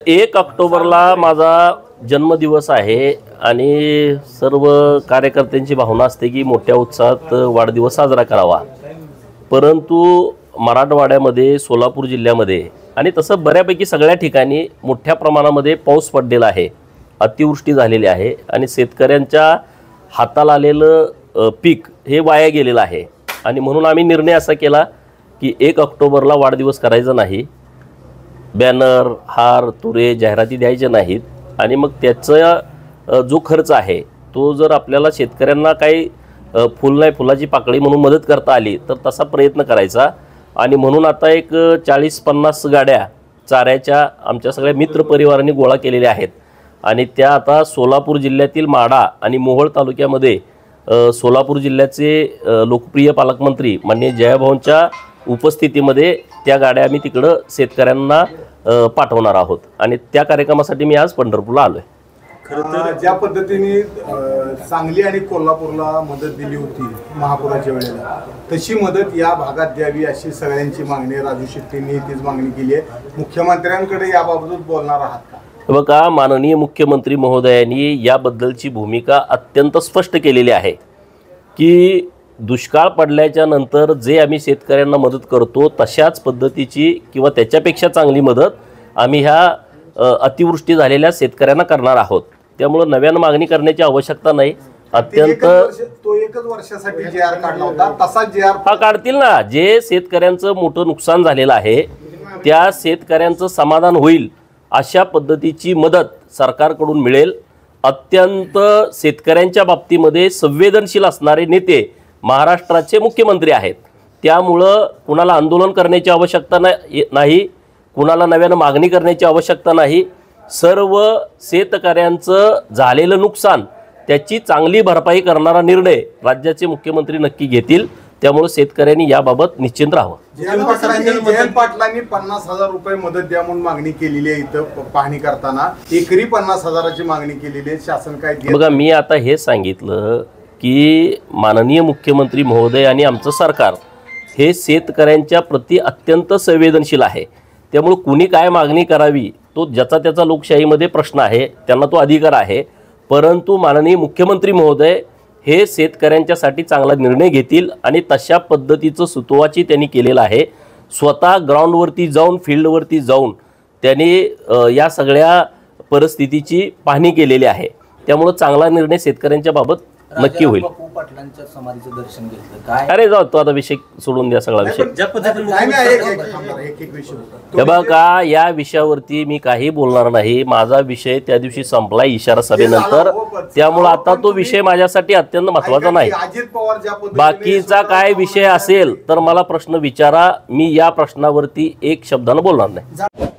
1 ऑक्टोबरला माझा जन्मदिवस आहे आणि सर्व कार्यकर्त्यांची भावना असते की मोठ्या उत्साहात वाढदिवस साजरा करावा। परंतु मराठवाड्यामध्ये, सोलापूर जिल्ह्यामध्ये आणि तसं बऱ्यापैकी सगळ्या ठिकाणी मोठ्या प्रमाणामध्ये पाऊस पडलेला आहे, अतिवृष्टी झालेली आहे आणि शेतकऱ्यांच्या हाताला आलेलं पीक हे वाया गेलेलं आहे। आणि म्हणून आम्ही निर्णय असा केला की 1 ऑक्टोबरला वाढदिवस करायचा नाही, बॅनर, हार, तुरे, जाहिराती द्यायचे नाहीत आणि मग त्याचा जो खर्च आहे तो जर आपल्याला शेतकऱ्यांना काही फुल नाही फुलाची पाकळी म्हणून मदत करता आली तर तसा प्रयत्न करायचा। आणि म्हणून आता एक 40-50 गाड्या चाऱ्याच्या आमच्या सगळ्या मित्रपरिवारांनी गोळा केलेल्या आहेत आणि त्या आता सोलापूर जिल्ह्यातील माढा आणि मोहोळ तालुक्यामध्ये सोलापूर जिल्ह्याचे लोकप्रिय पालकमंत्री माननीय जयभाऊंच्या उपस्थितीमध्ये त्या गाड्या आम्ही तिकडं शेतकऱ्यांना पाठवणार आहोत आणि त्या कार्यक्रमासाठी मी आज पंढरपूरला आलोय। खरं तर ज्या पद्धतीने सांगली आणि कोल्हापूरला मदत दिली होती महापुराच्या वेळेला, तशी मदत या भागात द्यावी अशी सगळ्यांची मागणी आहे। राजू शेट्टींनी तीच मागणी केली आहे। मुख्यमंत्र्यांकडे याबाबत बोलणार आहात का? बघा, माननीय मुख्यमंत्री महोदयांनी याबद्दलची भूमिका अत्यंत स्पष्ट केलेली आहे की दुष्काळ पडल्याच्या नंतर जे आम्ही शेतकऱ्यांना मदत करतो तशाच पद्धतीची किंवा त्याच्यापेक्षा चांगली मदत आम्ही ह्या अतिवृष्टी झालेल्या शेतकऱ्यांना करणार आहोत। त्यामुळे नव्यानं मागणी करण्याची आवश्यकता नाही। अत्यंत तो एकच वर्षासाठी जे.आर काढला होता तसा जे.आर हा काढतील ना। जे शेतकऱ्यांचं मोठं नुकसान झालेलं आहे त्या शेतकऱ्यांचं समाधान होईल अशा पद्धतीची मदत सरकारकडून मिळेल। अत्यंत शेतकऱ्यांच्या बाबतीमध्ये संवेदनशील असणारे नेते महाराष्ट्राचे मुख्यमंत्री आहेत। त्यामुळं कुणाला आंदोलन करण्याची आवश्यकता नाही, कुणाला नव्यानं मागणी करण्याची आवश्यकता नाही। सर्व शेतकऱ्यांचं झालेलं नुकसान त्याची चांगली भरपाई करणारा निर्णय राज्याचे मुख्यमंत्री नक्की घेतील। त्यामुळे शेतकऱ्यांनी याबाबत निश्चिंत राहावं। जयंत पाटलांनी 50,000 रुपये मदत द्या म्हणून मागणी केलेली आहे। इथं पाहणी करताना एकरी 50,000ची मागणी केलेली आहे। शासन काय बघा, मी आता हे सांगितलं की माननीय मुख्यमंत्री महोदय आणि आमचं सरकार हे शेतकऱ्यांच्या प्रति अत्यंत संवेदनशील आहे। त्यामुळे कुणी काय मागणी करावी तो ज्याचा त्याचा लोकशाहीमध्ये प्रश्न आहे, त्यांना तो अधिकार आहे। परंतु माननीय मुख्यमंत्री महोदय हे शेतकऱ्यांच्यासाठी चांगला निर्णय घेतील आणि तशा पद्धतीचं सुतोवाची त्यांनी केलेलं आहे। स्वतः ग्राउंडवरती जाऊन, फील्डवरती जाऊन त्यांनी या सगळ्या परिस्थितीची पाहणी केलेली आहे। त्यामुळे चांगला निर्णय शेतकऱ्यांच्या बाबत नक्की होईल। अरे जाऊ, तो आता विषय सोडून द्या, सगळा विषय। हे बघा, या विषयावरती मी काही बोलणार नाही। माझा विषय त्या दिवशी संपला इशारा सभेनंतर। त्यामुळे आता तो विषय माझ्यासाठी अत्यंत महत्त्वाचा नाही। बाकीचा काय विषय असेल तर मला प्रश्न विचारा, मी या प्रश्नावरती एक शब्दानं बोलणार नाही।